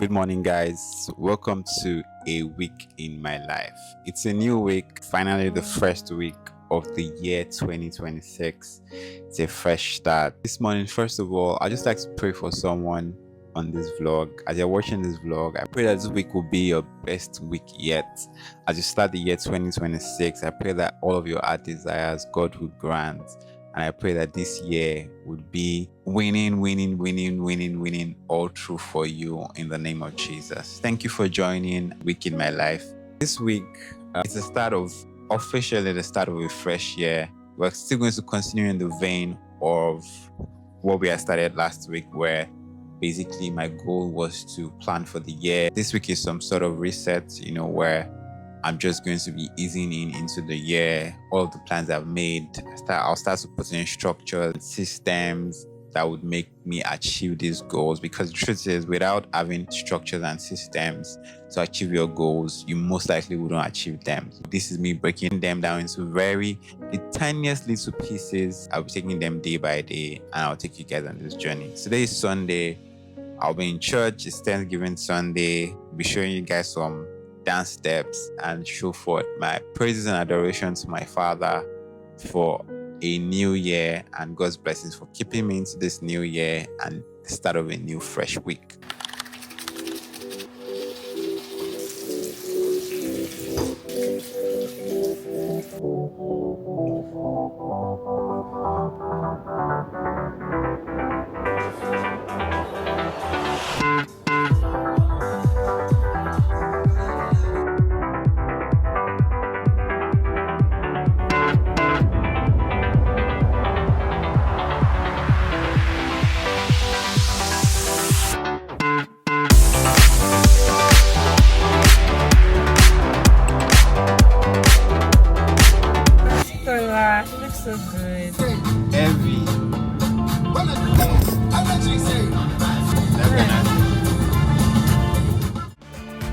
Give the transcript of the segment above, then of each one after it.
Good morning, guys. Welcome to a week in my life. It's a new week, finally, the first week of the year 2026. It's a fresh start. This morning, first of all, I'd just like to pray for someone on this vlog. As you're watching this vlog, I pray that this week will be your best week yet. As you start the year 2026, I pray that all of your heart desires God would grant. And I pray that this year would be winning all through for you in the name of Jesus. Thank you for joining Week in My Life. This week is officially the start of a fresh year. We're still going to continue in the vein of what we had started last week, where basically my goal was to plan for the year. This week is some sort of reset, where I'm just going to be easing into the year. All of the plans I've made, I'll start to put in structures, systems that would make me achieve these goals. Because the truth is, without having structures and systems to achieve your goals, you most likely wouldn't achieve them. This is me breaking them down into the tiniest little pieces. I'll be taking them day by day, and I'll take you guys on this journey. Today is Sunday. I'll be in church. It's Thanksgiving Sunday. I'll be showing you guys some dance steps and show forth my praises and adoration to my Father for a new year and God's blessings for keeping me into this new year and the start of a new fresh week. So good. Every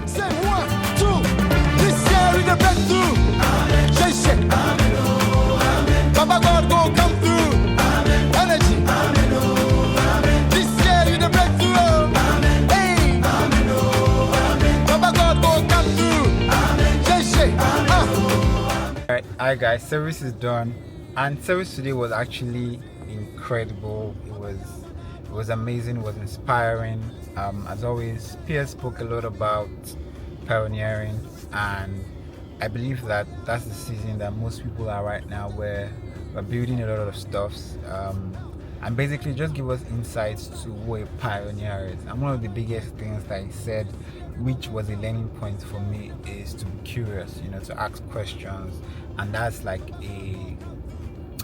Say 1, 2, this year in the breakthrough. Say shit. Baba God go come through. Energy. This year in the breakthrough. Hey. Baba God go come through. Say shit. Alright guys, service is done, and service today was actually incredible. It was amazing, it was inspiring. As always, Pierre spoke a lot about pioneering, and I believe that that's the season that most people are right now, where we're building a lot of stuff, and basically just give us insights to what a pioneer is. And one of the biggest things that he said, which was a learning point for me, is to be curious, to ask questions. And that's like a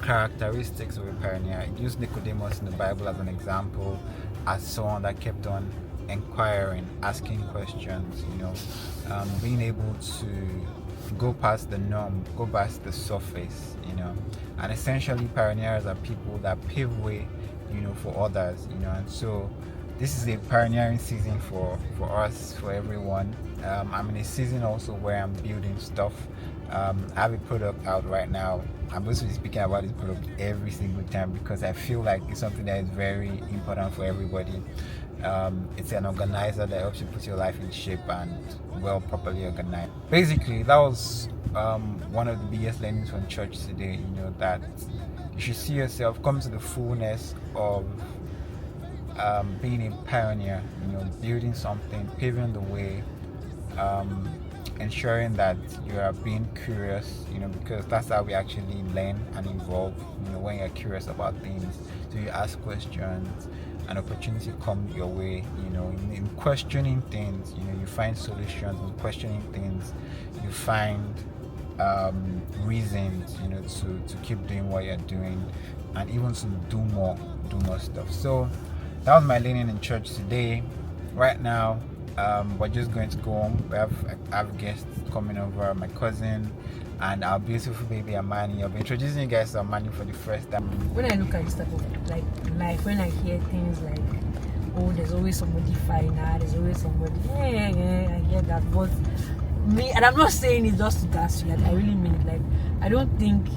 characteristics of a pioneer. He used Nicodemus in the Bible as an example, as someone that kept on inquiring, asking questions, being able to go past the norm, go past the surface, and essentially pioneers are people that pave way, for others, and so this is a pioneering season for us, for everyone. I'm in a season also where I'm building stuff. I have a product out right now. I'm going to be speaking about this product every single time because I feel like it's something that is very important for everybody. It's an organizer that helps you put your life in shape and properly organized. Basically, that was one of the biggest learnings from church today, that you should see yourself come to the fullness of being a pioneer, building something, paving the way, ensuring that you are being curious, because that's how we actually learn and evolve, when you're curious about things. So you ask questions, an opportunity comes your way, in questioning things, you find solutions. In questioning things, you find reasons, to keep doing what you're doing, and even to do more stuff. So that was my learning in church today. Right now, we're just going to go home. I have guests coming over, my cousin and our beautiful baby Amani. I'll be introducing you guys to Amani for the first time. When I look at this type of like life, when I hear things like, oh, there's always somebody finer, there's always somebody, I hear that. But me, and I'm not saying it just to gas you, like I really mean it. Like, I don't think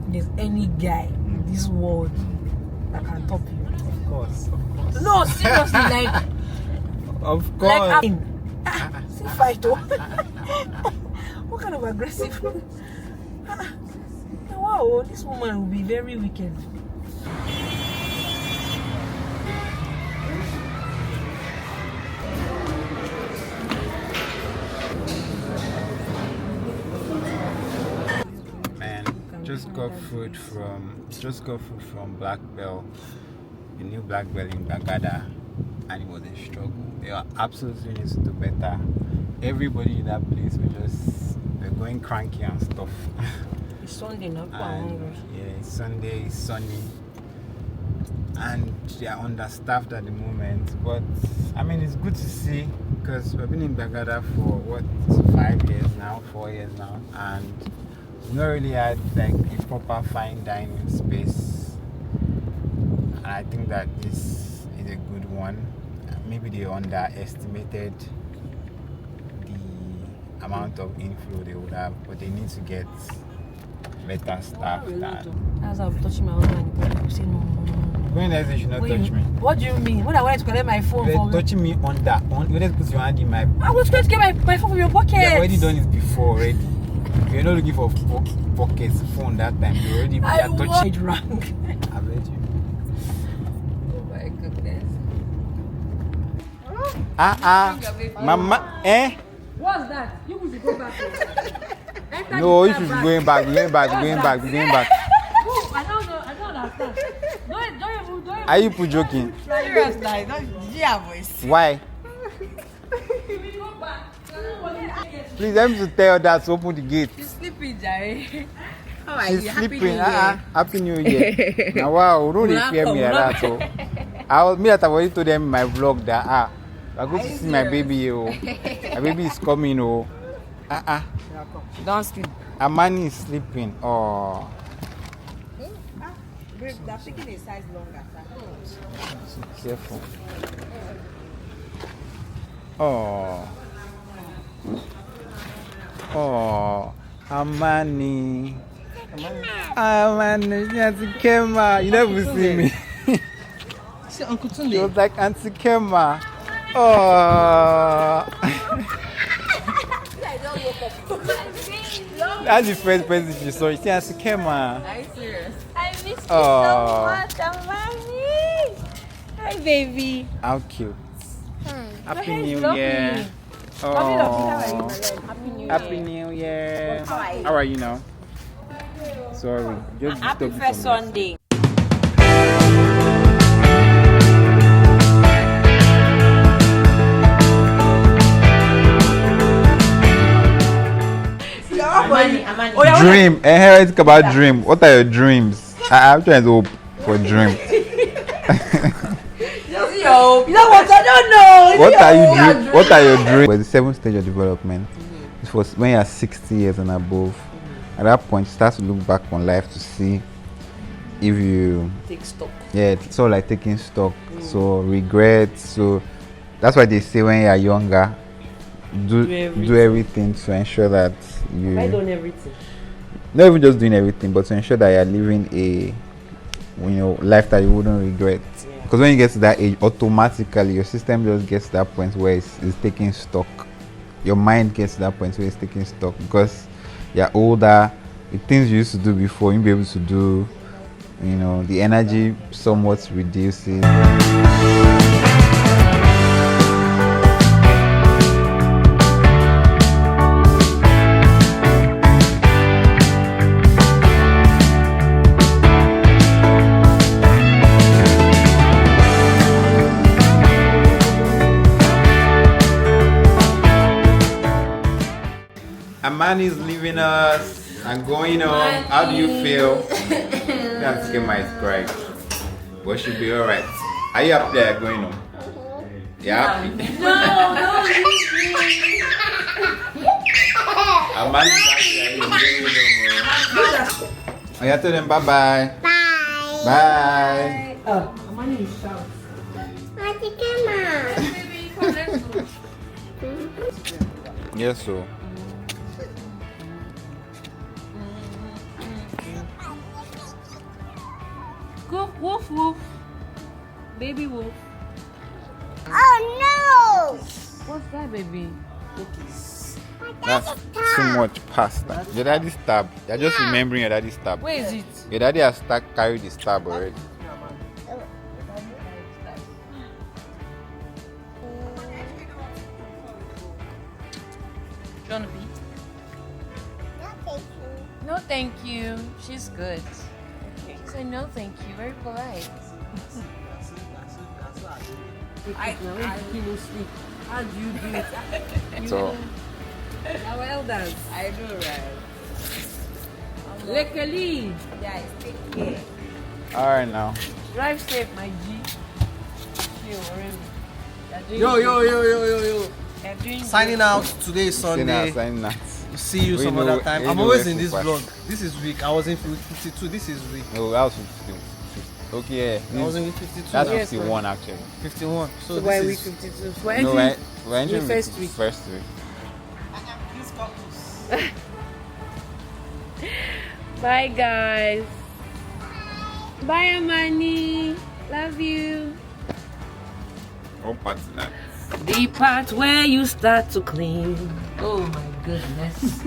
there's any guy in this world that can top you. Of course. No, seriously, like Of Like, course. see, fight. Oh. What kind of aggressive? Wow, this woman will be very wicked. Man, just got food from Black Bell, the new Black Bell in Bagada, and it was a struggle. They are absolutely need to do better. Everybody in that place they're going cranky and stuff. It's Sunday now. And, yeah, it's Sunday, it's sunny, and they are understaffed at the moment. But I mean, it's good to see because we've been in Bagada for 4 years now, and we not really had like a proper fine dining space. And I think that this is a good one. Maybe they underestimated the amount of inflow they would have, but they need to get better staff. As I'm touching my husband, you say no. When I say you should not touch me, What do you mean? When I wanted to collect my phone you're from touching me on that. You just put your hand in my. I was going to get my phone from your pocket. You've already done it before already. You're not looking for pockets phone that time. You already touching it wrong. I bet you. Oh my goodness. Mama, eh? What's that? You should go back. No, you should be going back. Oh, I don't understand. Don't Are you joking? Serious, like, did you have voice? Why? Please help me to tell that to open the gate. She's sleeping, Jerry. How are She's you? Happy New sleeping. Year. Happy New Year. Now, wow, don't they fear me like that. So, that I've already told them in my vlog that I'm going to see my baby. Oh, my baby is coming. Oh, Don't sleep. Amani is sleeping. Oh, Babe, they're picking a size longer, sir. careful. Oh, Amani. Auntie Kema. You never see me. See, Uncle She Tunde. was like Auntie Kema. Oh. That's the first person she saw. She said Auntie Kema. Are you serious? I miss you Oh. so much, Amani. Hi, baby. How cute. Happy hair is New lovely. Year. Lovely, lovely. How are you, Oh. my love? Happy New Happy Year. New Year. How are you? How are you now? Sorry. Just Happy disturbed you first from that. Sunday. Amani. Dream. Think about dream. What are your dreams? I'm trying to hope for dream. Yo, you know what? I don't know. What are your dreams? Well, the 7th stage of development. It was when you're 60 years and above. At that point, you start to look back on life to see if you Take stock. yeah, it's all like taking stock. So regrets. So that's why they say when you're younger, do everything to ensure that you. I done everything. Not even just doing everything, but to ensure that you're living a life that you wouldn't regret. Because when you get to that age, automatically your system just gets to that point where it's taking stock. Your mind gets to that point where it's taking stock because you're older. The things you used to do before, you'll be able to do. The energy somewhat reduces. Amani's leaving us and going home. How do you feel? Can't get my crying. But she'll be alright. Are you up there going home? You happy? No, Amani's actually going home. Oh, yeah, tell them bye bye. Bye. Amani is shout. Yes, so. Go, woof, woof. Baby wolf. Oh What's that, baby? That's too much pasta. Your daddy stab. You're just remembering your daddy stab. Where is it? Your daddy has carried the stab already. Do you want to beat? no! No, thank you. She's good. She said no, thank you. Very polite. I you sleep. How do you do it? So Our elders. I know, right? Luckily, Guys, take care. alright now. drive safe, my G. Chill, already. Yo. They're doing Signing out. Today is Sunday. Signing out. See you We some know- other time. we I'm know always where in to this pass. vlog. This is week. I was in 52. This is week. No, that was 52. Okay, I was yeah. in week 52. That's now. 51 actually. 51. So So why this week is 52? We're No, entering we're entering the first the week. First week. Bye, guys. Bye, Amani. Love you. All parts of that. The part where you start to clean. Oh my goodness.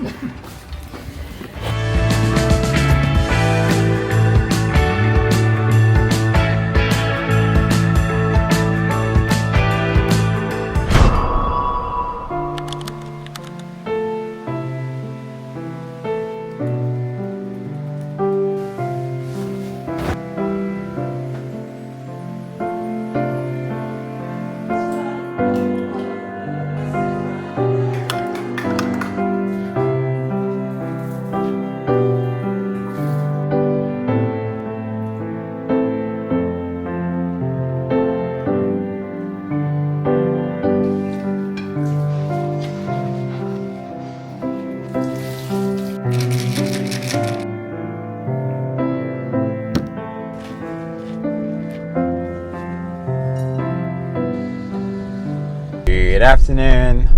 Good afternoon.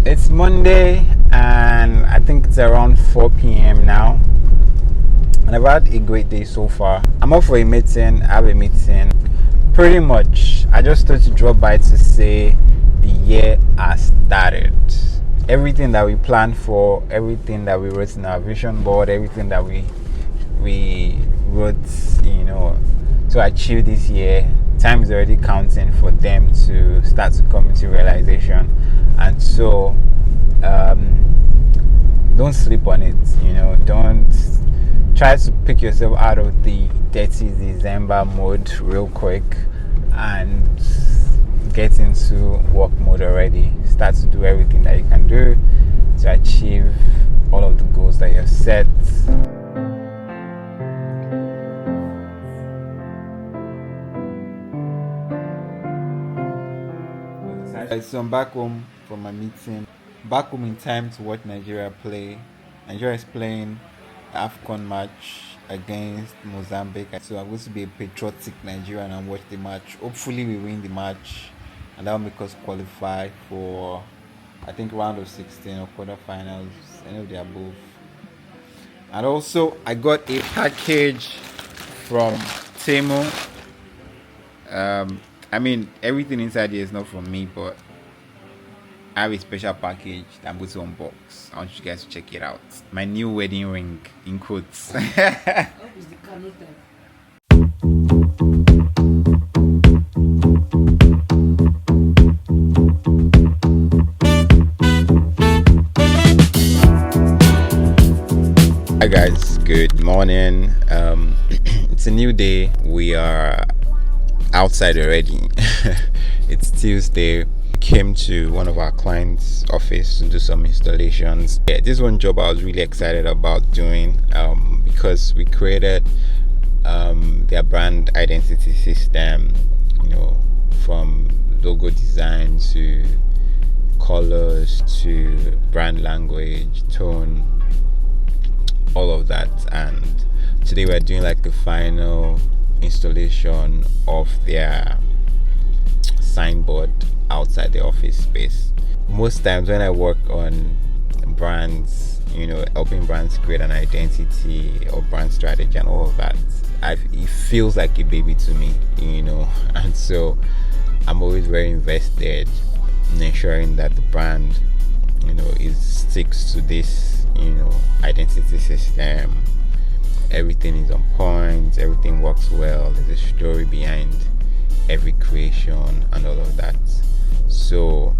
It's Monday and I think it's around 4 p.m. now. And I've had a great day so far. I'm off for a meeting. I have a meeting. Pretty much, I just thought to drop by to say the year has started. Everything that we planned for, everything that we wrote in our vision board, everything that we wrote, to achieve this year, time is already counting for them to start to come into realization. And so don't sleep on it. Don't try to pick yourself out of the dirty December mode real quick and get into work mode already. Start to do everything that you can do to achieve all of the goals that you've set. So I'm back home from my meeting. Back home in time to watch Nigeria play. Nigeria is playing the AFCON match against Mozambique. So I'm going to be a patriotic Nigerian and watch the match. Hopefully we win the match and that will make us qualify for, I think, round of 16 or quarterfinals, any of the above. And also I got a package from Temu. Everything inside here is not from me, but I have a special package that I'm going to unbox. I want you guys to check it out. My new wedding ring, in quotes. Hi guys, good morning. It's a new day. We are outside already. It's Tuesday. Came to one of our clients' office to do some installations. This one job I was really excited about doing because we created their brand identity system, from logo design to colors to brand language, tone, all of that. And today we're doing like the final installation of their signboard outside the office space. Most times when I work on brands, helping brands create an identity or brand strategy and all of that, it feels like a baby to me, and so I'm always very invested in ensuring that the brand, is sticks to this, identity system. Everything is on point, everything works well, there's a story behind every creation and all of that. So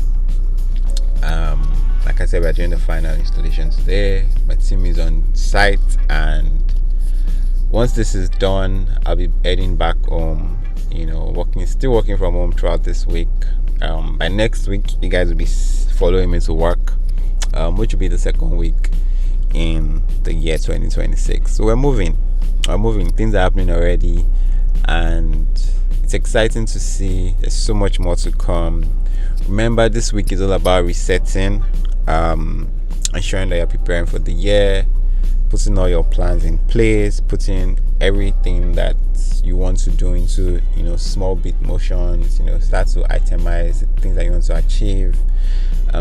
like I said, we're doing the final installation today. My team is on site, and once this is done, I'll be heading back home, still working from home throughout this week. By next week, you guys will be following me to work, which will be the second week in the year 2026. So we're moving, things are happening already, and it's exciting to see. There's so much more to come. Remember, this week is all about resetting, ensuring that you're preparing for the year, putting all your plans in place, putting everything that you want to do into small bit motions. Start to itemize the things that you want to achieve,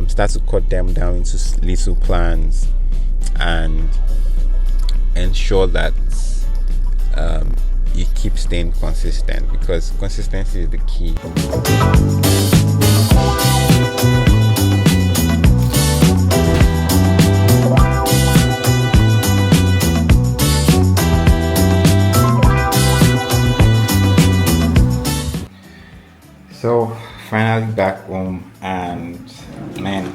start to cut them down into little plans, and ensure that you keep staying consistent, because consistency is the key. So finally back home, and man,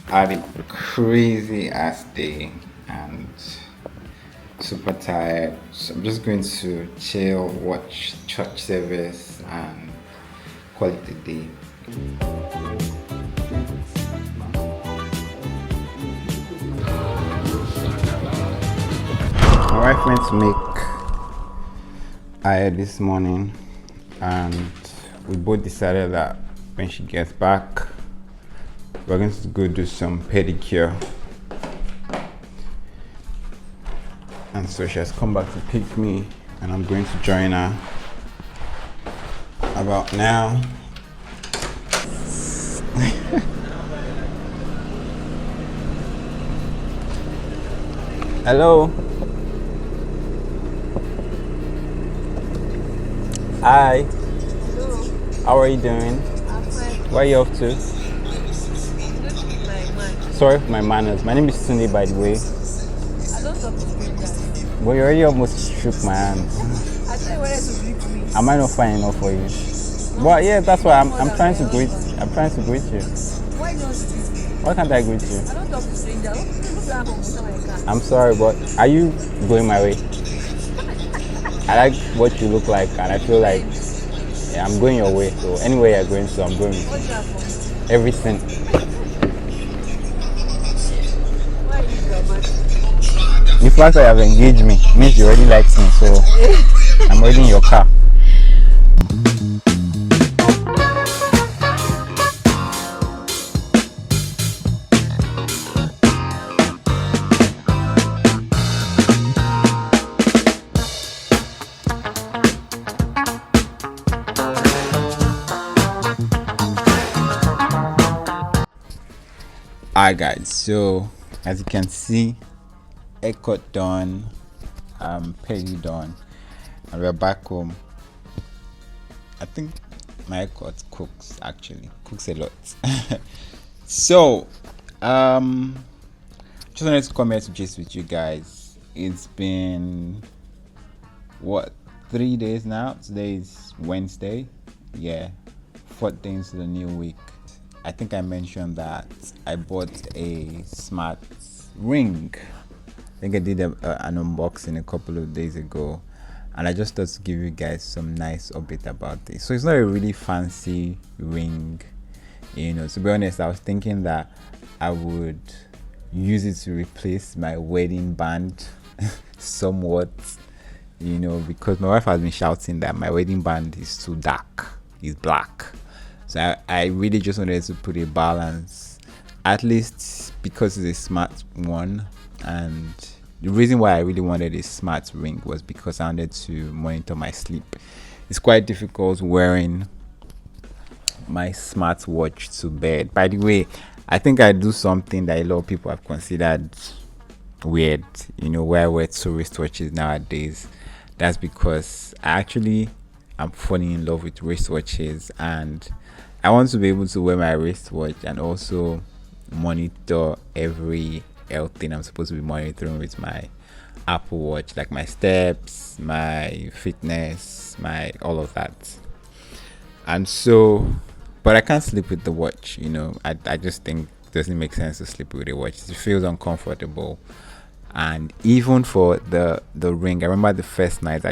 I had a crazy ass day and super tired. So I'm just going to chill, watch church service, and call it a day. My wife went to make air this morning, and we both decided that when she gets back, we're going to go do some pedicure. And so she has come back to pick me, and I'm going to join her about now. Hello. Hi. How are you doing? I'm fine. Where are you off to? Sorry for my manners. My name is Tunde, by the way. I don't talk to strangers. But you already almost shook my hand. I tell you whether to greet me. Am I not fine enough for you? But yeah, that's why I'm trying to greet. I'm trying to greet you. Why not greet me? Why can't I greet you? I don't talk to strangers. Look at my car. I'm sorry, but are you going my way? I like what you look like, and I feel like I'm going your way. So anywhere you're going to, I'm going with What's you. that for? Everything. Why are you dramatic? The fact that you have engaged me means you already like me, so I'm already in your car. Alright guys, so as you can see, haircut done, pedi done, and we're back home. I think my haircut cooks a lot. So just wanted to come here to gist with you guys. It's been 3 days now. Today is Wednesday. Yeah, 4 days to the new week. I think I mentioned that I bought a smart ring. I think I did an unboxing a couple of days ago, and I just thought to give you guys some nice update about this. So it's not a really fancy ring, to be honest. I was thinking that I would use it to replace my wedding band somewhat, because my wife has been shouting that my wedding band is too dark, it's black. So I really just wanted to put a balance, at least because it's a smart one. And the reason why I really wanted a smart ring was because I wanted to monitor my sleep. It's quite difficult wearing my smartwatch to bed. By the way, I think I do something that a lot of people have considered weird, where I wear tourist watches nowadays. That's because I actually I'm falling in love with wristwatches, and I want to be able to wear my wristwatch and also monitor every health thing I'm supposed to be monitoring with my Apple Watch, like my steps, my fitness, my all of that. And so, but I can't sleep with the watch. I just think it doesn't make sense to sleep with a watch. It feels uncomfortable. And even for the ring, I remember the first night I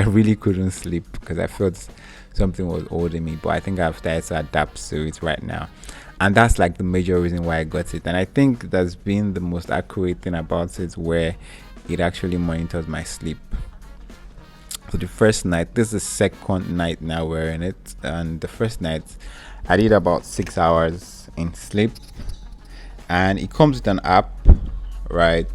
really couldn't sleep because I felt something was holding me. But I think I've started to adapt to it right now, and that's like the major reason why I got it. And I think that's been the most accurate thing about it, where it actually monitors my sleep. So the first night, this is the second night now wearing it, and the first night I did about 6 hours in sleep, and it comes with an app, right?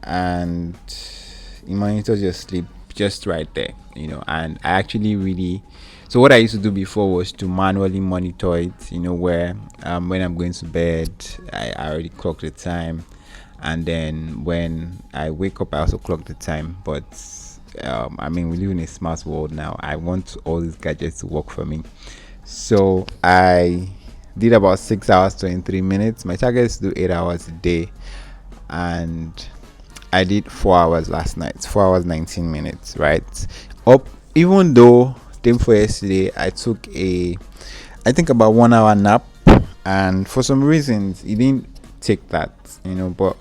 And it monitors your sleep just right there, and I actually really, so what I used to do before was to manually monitor it, where when I'm going to bed, I already clock the time, and then when I wake up I also clock the time. But we live in a smart world now. I want all these gadgets to work for me, so I did about 6 hours 23 minutes. My target is to do 8 hours a day, and I did 4 hours last night, 4 hours 19 minutes, right? Up, even though day before yesterday I took I think about 1 hour nap, and for some reasons it didn't take that, but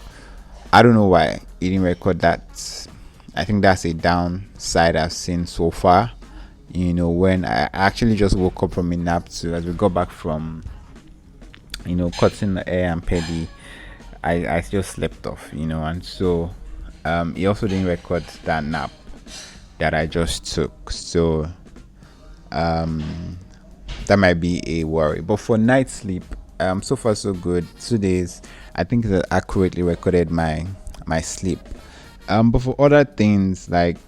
I don't know why it didn't record that. I think that's a downside I've seen so far. When I actually just woke up from a nap too, as we got back from cutting the hair and pedi, I just slept off, and so he also didn't record that nap that I just took. So that might be a worry. But for night sleep, so far so good. 2 days, I think that accurately recorded my sleep. But for other things like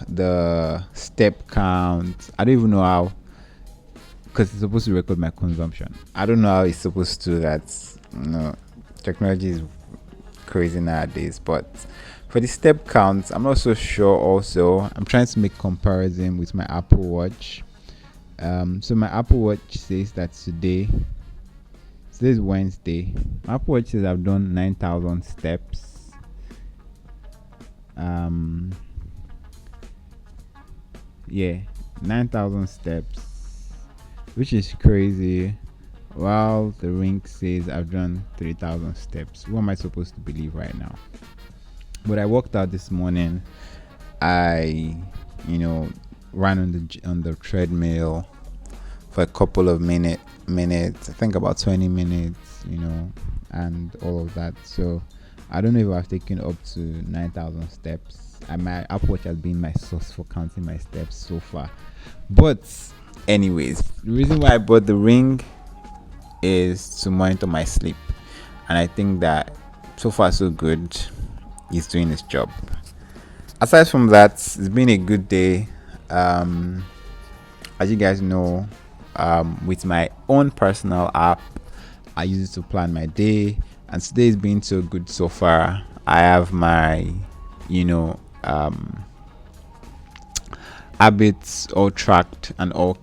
the step count, I don't even know how, because it's supposed to record my consumption. I don't know how it's supposed to do that. Technology is crazy nowadays. But for the step counts, I'm not so sure. Also, I'm trying to make comparison with my Apple Watch. So my Apple Watch says that today is Wednesday. My Apple Watch says I've done 9,000 steps. Yeah, 9,000 steps, which is crazy. While the ring says I've done 3,000 steps. What am I supposed to believe right now? But I worked out this morning. I, ran on the treadmill for a couple of minutes. I think about 20 minutes, and all of that. So I don't know if I've taken up to 9,000 steps. My Apple Watch has been my source for counting my steps so far. But anyways, the reason why I bought the ring is to monitor my sleep, and I think that so far so good. It's doing its job. Aside from that, it's been a good day. As you guys know, with my own personal app, I use it to plan my day, and today's been so good so far. I have my habits all tracked and all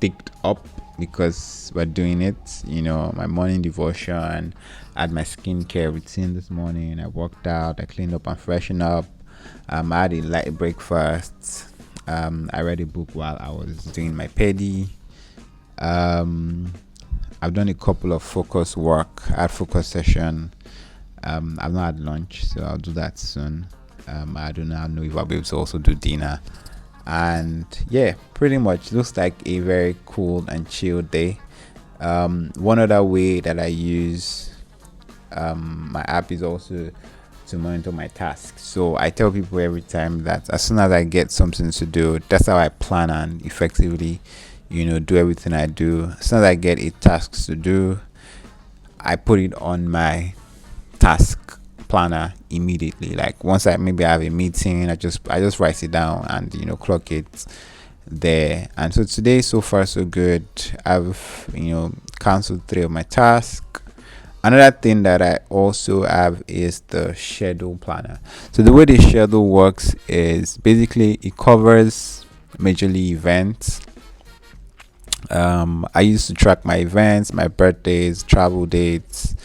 ticked up because we're doing it. My morning devotion, I had my skincare routine this morning. I worked out, I cleaned up and freshened up. I had a light breakfast. I read a book while I was doing my pedi. I've done a couple of focus work. I had focus session. I've not had lunch, so I'll do that soon. I do not know if I'll be able to also do dinner. And yeah, pretty much looks like a very cool and chill day. One other way that I use my app is also to monitor my tasks. So I tell people every time that as soon as I get something to do, that's how I plan and effectively do everything I do. As soon as I get a task to do, I put it on my task planner immediately. Like once I have a meeting, I just write it down and clock it there. And so today so far so good. I've canceled 3 of my tasks, Another thing that I also have is the schedule planner. So the way the schedule works is basically it covers majorly events. I used to track my events, my birthdays, travel dates,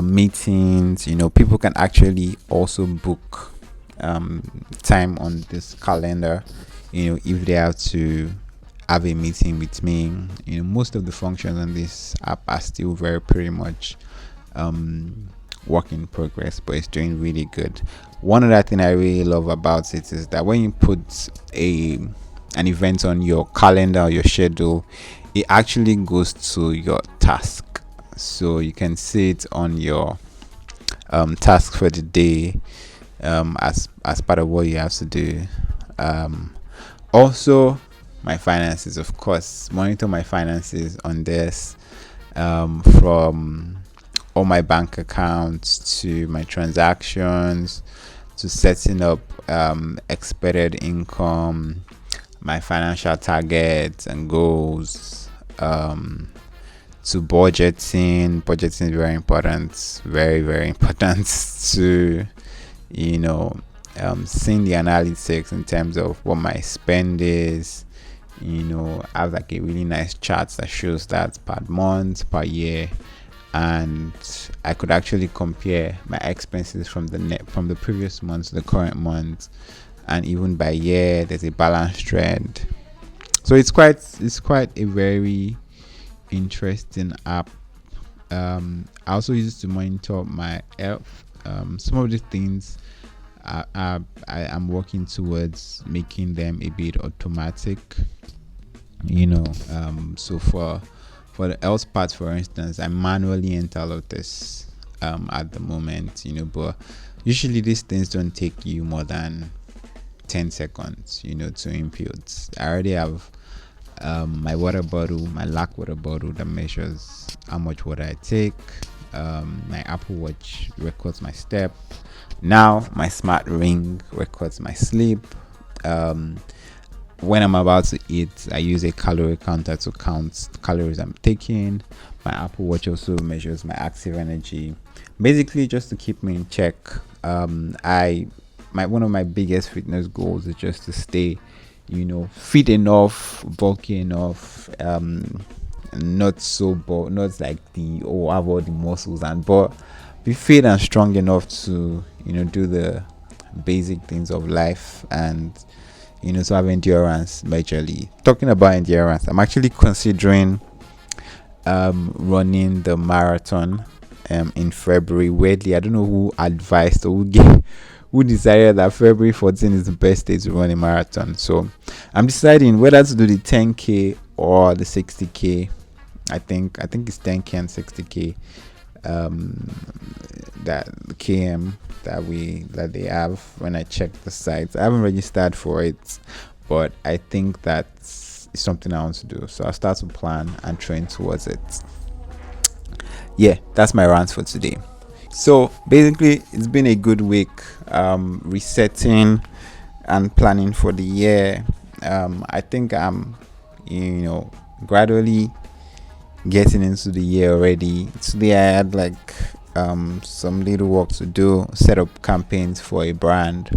meetings. People can actually also book time on this calendar. If they have to have a meeting with me. Most of the functions on this app are still very pretty much work in progress, but it's doing really good. One other thing I really love about it is that when you put an event on your calendar or your schedule, it actually goes to your task, so you can see it on your task for the day, as part of what you have to do. Also, my finances, of course, monitor my finances on this, from all my bank accounts to my transactions to setting up expected income, my financial targets and goals, to budgeting is very important, very very important to seeing the analytics in terms of what my spend is. I have like a really nice chart that shows that per month, per year, and I could actually compare my expenses from the previous month to the current month, and even by year there's a balance trend. So it's quite a very interesting app. I also use it to monitor my health. Some of the things I am working towards making them a bit automatic. So for the health part, for instance, I manually enter all of this at the moment. But usually these things don't take you more than 10 seconds to input. I already have my water bottle, my lac water bottle, that measures how much water I take. My Apple Watch records my step. Now my smart ring records my sleep. When I'm about to eat, I use a calorie counter to count calories I'm taking. My Apple Watch also measures my active energy, basically just to keep me in check. One of my biggest fitness goals is just to stay fit enough, bulky enough, not so not like have all the muscles, but be fit and strong enough to do the basic things of life, and to have endurance. Majorly talking about endurance, I'm actually considering running the marathon in February. Weirdly, I don't know who advised or who decided that February 14 is the best day to run a marathon. So I'm deciding whether to do the 10k or the 60k. I think it's 10k and 60k. That the km that they have. When I check the sites, I haven't registered for it, but I think that's something I want to do. So I'll start to plan and train towards it. Yeah, that's my rant for today. So basically, it's been a good week, resetting and planning for the year. I think I'm gradually getting into the year already. Today I had like some little work to do, set up campaigns for a brand,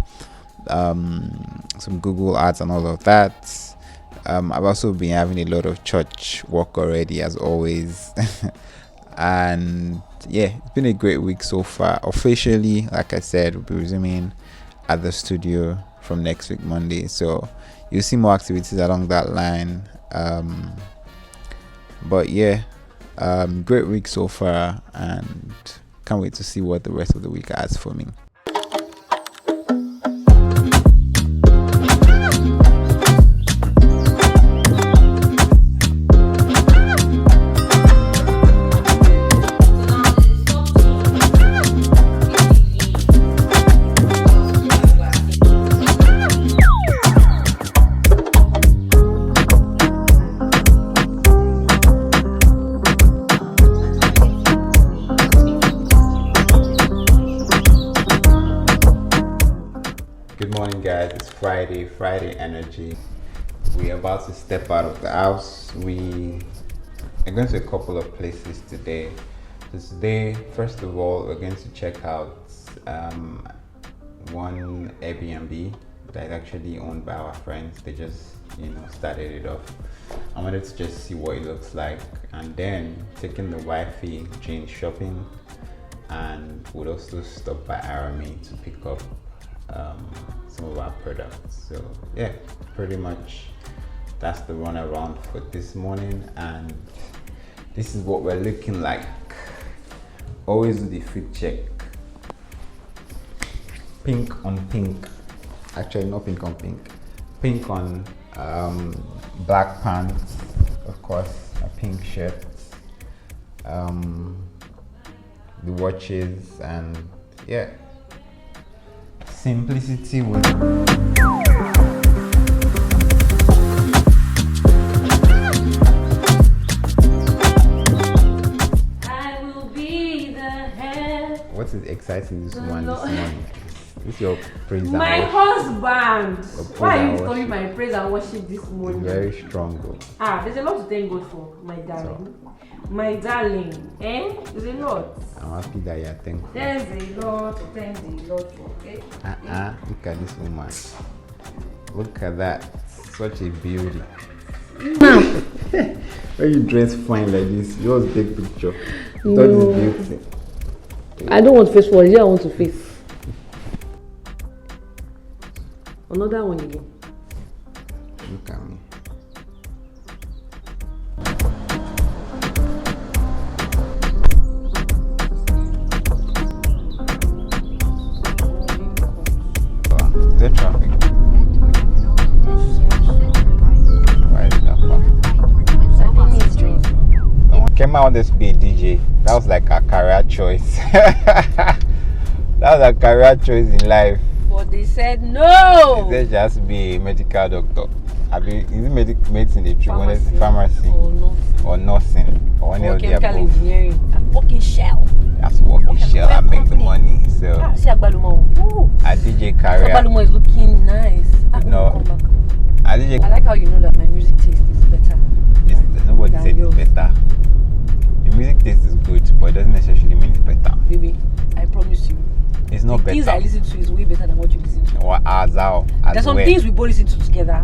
some Google ads and all of that. I've also been having a lot of church work already, as always. And yeah, it's been a great week so far. Officially, like I said, we'll be resuming at the studio from next week Monday, so you'll see more activities along that line. But yeah, great week so far, and can't wait to see what the rest of the week has for me. Good morning, guys. It's Friday energy. We're about to step out of the house. We are going to a couple of places today. So today, first of all, we're going to check out one Airbnb that is actually owned by our friends. They just, started it off. I wanted to just see what it looks like, and then taking the wifey Jane shopping, and we'll also stop by Arami to pick up some of our products. So yeah, pretty much that's the run around for this morning, and this is what we're looking like. Always do the fit check. Pink on pink. Actually, not pink on pink. Pink on black pants. Of course, a pink shirt. The watches, and yeah. Simplicity with. What is exciting this one this morning? This is your praise and My worship. husband. Why are you calling my praise and worship this It's morning? very strong though. There's a lot to thank God for, my darling. My darling, There's a lot. I'm happy that you're thankful. There's a lot to thank the Lord for, okay? Look at this woman. Look at that. Such a beauty. Now, When you dress fine like this, you just take picture. That is beauty. I don't want to face one. I want to face. Another one again. Look at me. Is there traffic? Why is that far? Kema wanted to be a DJ. That was like a career choice. That was a career choice in life. But they said no. They said just be a medical doctor. I mean, is it medicine they choose? Pharmacy Or not. or nursing or any Or of the chemical above. engineering. I'm fucking shell. That's what we shall and make the money. So See Agbalumo. Ooh. a DJ career. Agbalumo is looking nice. No. Come back. A DJ. I like how you know that my music taste is better. Nobody than said yours. it's better. Your music taste is good, but it doesn't necessarily mean it's better. Baby, I promise you. It's not The better. things I listen to is way better than what you listen to. Or as well. There's some things we both listen to together.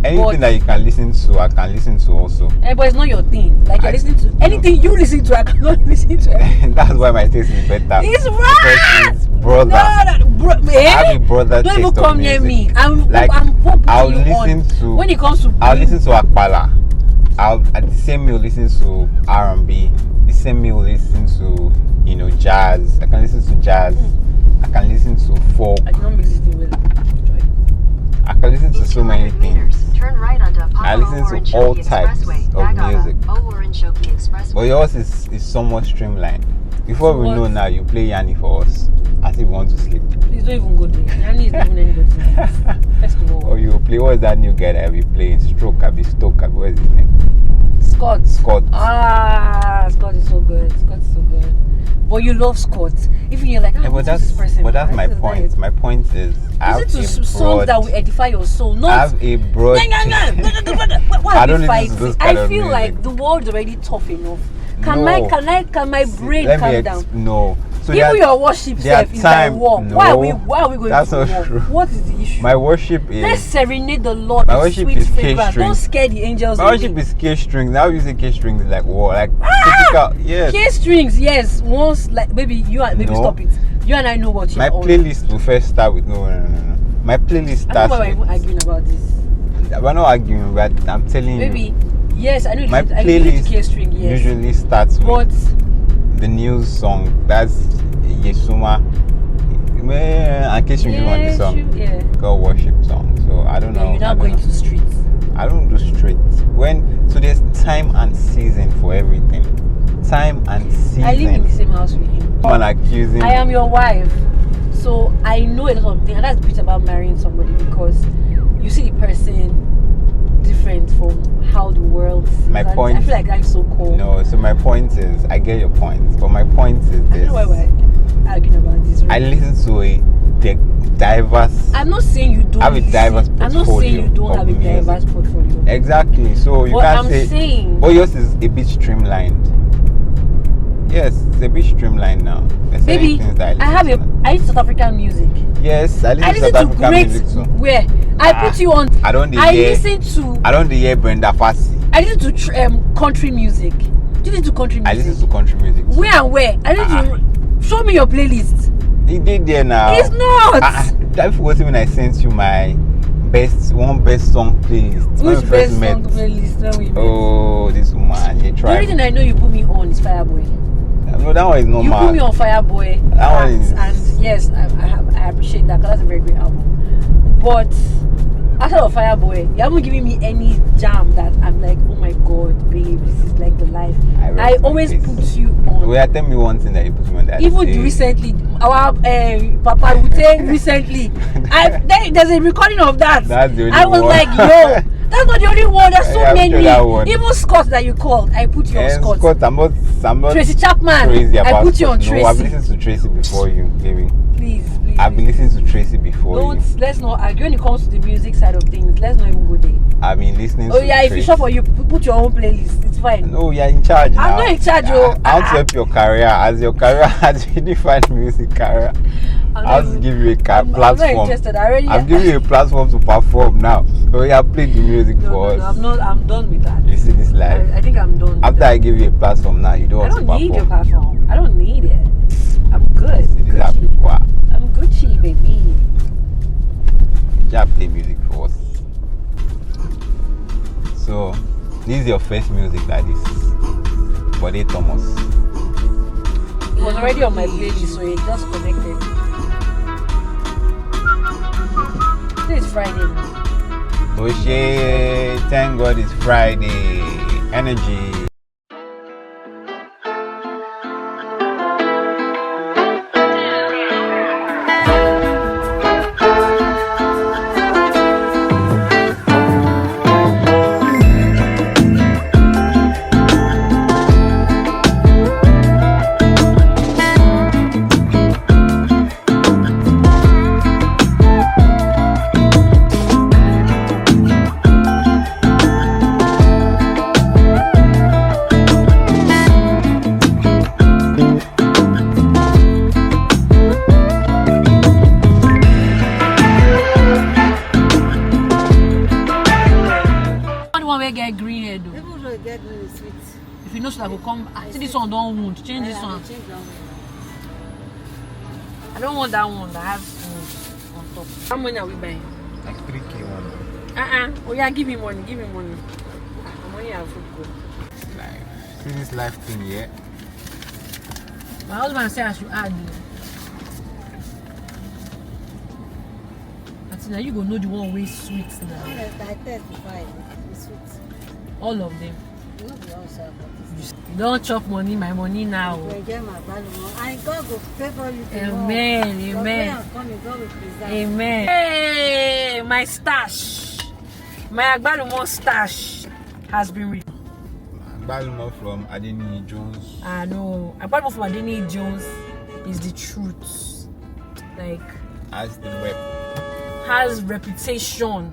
Anything but- that you can listen to, I can listen to also. But it's not your thing. Like you're listening to anything you listen to, I cannot listen to. That's why my taste is better. It's right. Because it's brother. I have a brother Don't taste even of come near me. music. I'm putting I'll you listen on. to. When it comes to I'll listen to Akpala. I'll at the same meal listen to R&B. The same meal listen to jazz. I can listen to jazz. I can listen to folk. I cannot mix it in with joy. I can listen to so many things. Turn right onto Apollo I listen Orange to all Oki types Expressway, of back on music. Orange Oki Expressway. But yours is somewhat streamlined. Before we What? know now, you play Yanni for us as if you want to sleep. Please don't even go there. Yanni is not even any good tonight. First of all. Or you play, what's that new guy that we playing? Stroke, Stoke, what's his name? Scott. Scott. Scott is so good. Scott is so good. But you love Scott. Even you're like, Yeah, but who's this person? that's my This is point. nice. My point is, I have Listen to a songs that will broad, edify your soul. I Not have a broad. Why I are don't we listen to those fighting? kind I of feel music. like the world's already tough enough. Can No. my brain Let calm me down? No. So Even your worship there are self is like time- war. no, Why are we going that's to not war? true. What is the issue? my worship Let's is. serenade the Lord My with worship sweet is fragrance. K-string. Don't scare the angels My away. worship is K strings. Now you say K strings is like war, like typical. Yes. K strings, yes. Once like maybe you and maybe No. stop it. You and I know what you're My on. playlist will first start with no. My playlist I don't know why we're starts even with. arguing about this. We're not arguing, but I'm telling you. Maybe yes, I know My I listen to playlist K string, yes. usually starts But with the news song. That's Yesuma. And K string is one of the song. yeah. God worship song. So I don't know. Then you're I not don't going know. to the streets. I don't do straight. So there's time and season for everything. Time and season. I live in the same house with him. Someone accusing. I am your wife, so I know a lot of things. And that's the bit about marrying somebody because you see the person different from how the world. My and point- I feel like that's so cool. No, so my point is, I get your point, but my point is I don't this. know why we're arguing about this. I listen to a diverse. I'm not saying you don't have a diverse I'm not saying portfolio you don't of have a music. diverse portfolio. Exactly. So you But can't I'm say. saying But yours is a bit streamlined. Yes, it's a bit streamlined now. There's certain Baby, things that I have listen to. I use South African music. Yes, I I listen to listen South to African great music too. where I put you on. I don't I hear. listen to I don't hear Brenda Fassie. I listen to country music. Do you listen to country I music? listen to country music. Too. Where and where? I need to show me your playlist. It did there now. It's not. That was when I sent you my best song playlist. When we Which first best met. song playlist when we met? Oh, this woman, you The try. only thing I know you put me on is Fireboy. No, that one is You normal. put me on Fireboy. That one is- And yes, I appreciate that because that's a very great album. But outside of Fireboy, you haven't given me any jam that I'm like, oh my god, babe, this is like the life. I rest I my always case. put you on. Well, tell me one thing that you put me on that. Even day. recently, our Papa Rute recently, there's a recording of that. That's the only I was one. like, yo, that's not the only one. There's so Yeah, I'm sure many. that one. Even Scott that you called, I put you on And Scott. Scott, I'm not Tracy Chapman, crazy about I put you Scott. on No, Tracy. I've listened to Tracy before you, baby. Please. I've been listening to Tracy before you. Let's not argue when it comes to the music side of things. Let's not even go there. I've been listening Oh to yeah, if Tracy. you shop for you, put your own playlist. It's fine. No, you're in charge now. I'm not in charge, oh. I want to help your career. As your career has a different music career, I'll just give you a I'm not platform. interested. I already. I'm giving you a platform to perform now. So yeah, play the music no, for us. I'm not. I'm done with that. You see this live. I think I'm done. with After that. I give you a platform now, you don't I want don't to need your perform. platform. I don't need it. I'm good. See, these are Gucci. people. I'm Gucci, baby. Just play music for us. So, this is your first music like this. Bode Thomas. It was already on my playlist, so it just connected. Today is Friday now. Oh shit, thank God it's Friday. Energy. Get green head though. Even though you get really sweet. If you know so I will come. I see this one don't wound. Change this one. Change that one. I don't want that one that has wound on top. How many are we buying? Like 3K one. Oh yeah, give me money. Give me money. The money I food go. Life. See this life thing, yeah? My husband said I should add. Now you go know the one way sweet now. Yes, I taste before it's sweet. All of them. You know the outside, but You don't chop money, my money now. you enjoy my value more. And God will favor you tomorrow. Amen, Your amen. prayer come, God will preserve. Amen. Hey, my stash. My Agbalumo stash has been reached. Balmo from Adeni Jones. I know. Agbalumo from Adeni Jones is the truth. Like, As the rep. has reputation.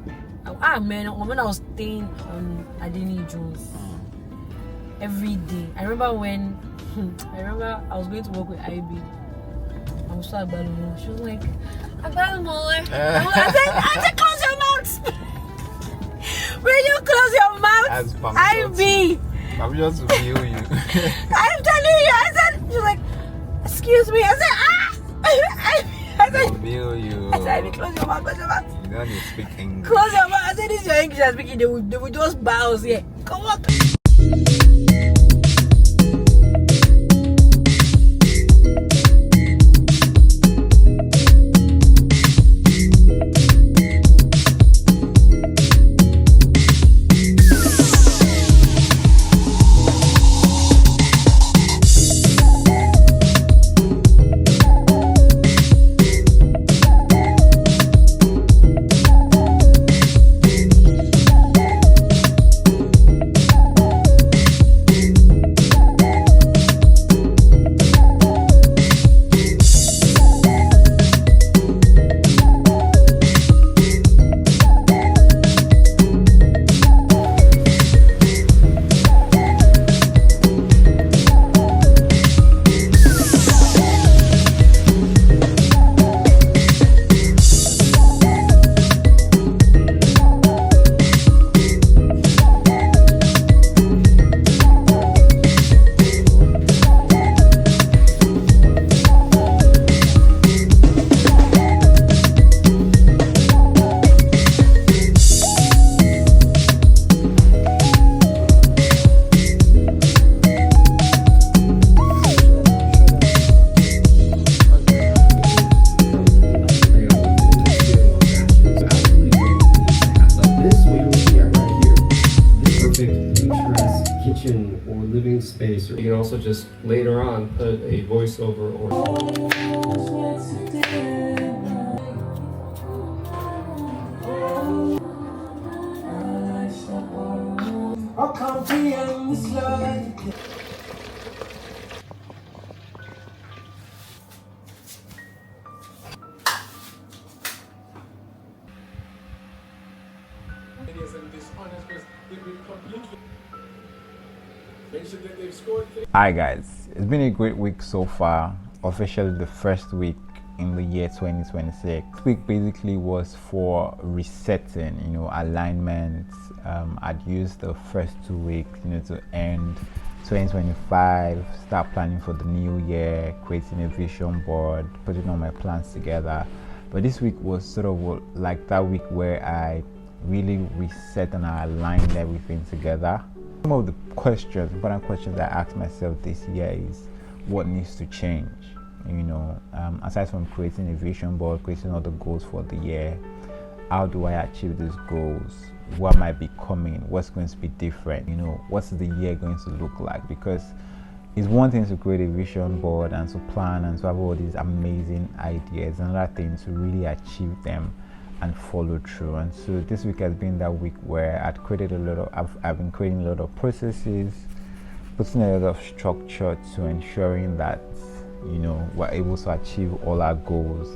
Man, when I was staying on Adeni Jones every day. I remember when I was going to work with IB. I was so Agbalumo. She was like, Agbalumo. I said, close your mouth. Will you close your mouth? As IB. I'm just to feel you. I'm telling you. I said, she was like, excuse me. I said, I said, Feel you. I said, close your mouth, close your mouth. You don't need to speak English. Close your mouth. I said, this is your English I'm speaking. They will just bounce here. Come on. space. Or you can also just later on put a voiceover or Hi guys, it's been a great week so far. Officially the first week in the year 2026. This week basically was for resetting, alignment. I'd used the first 2 weeks, to end 2025, start planning for the new year, creating a vision board, putting all my plans together. But this week was sort of like that week where I really reset and I aligned everything together. Some of the important questions I asked myself this year is what needs to change. Aside from creating a vision board, creating all the goals for the year, how do I achieve these goals? What might be coming? What's going to be different? What's the year going to look like? Because it's one thing to create a vision board and to plan and to have all these amazing ideas, another thing to really achieve them and follow through. And so this week has been that week where I've been creating a lot of processes, putting a lot of structure to ensuring that we're able to achieve all our goals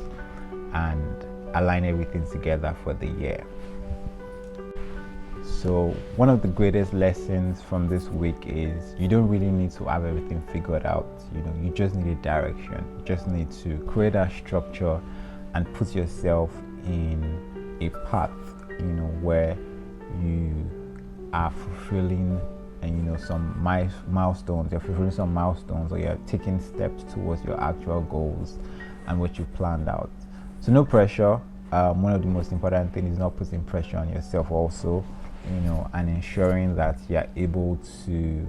and align everything together for the year. So one of the greatest lessons from this week is you don't really need to have everything figured out. You just need a direction. You just need to create a structure and put yourself in a path, where you are fulfilling and some milestones. You're fulfilling some milestones, or you're taking steps towards your actual goals and what you planned out. So no pressure. One of the most important things is not putting pressure on yourself also, and ensuring that you're able to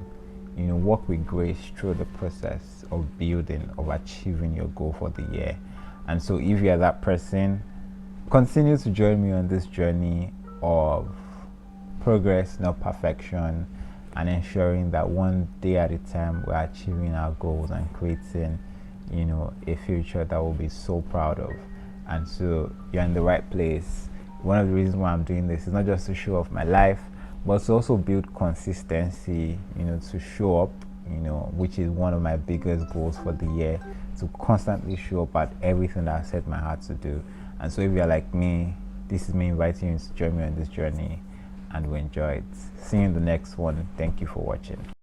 work with grace through the process of building, of achieving your goal for the year. And so if you're that person, continue to join me on this journey of progress, not perfection, and ensuring that one day at a time we're achieving our goals and creating a future that we'll be so proud of. And so you're in the right place. One of the reasons why I'm doing this is not just to show off my life, but to also build consistency, to show up, which is one of my biggest goals for the year, to constantly show up at everything that I set my heart to do. And so if you're like me, this is me inviting you to join me on this journey, and we enjoy it. See you in the next one. Thank you for watching.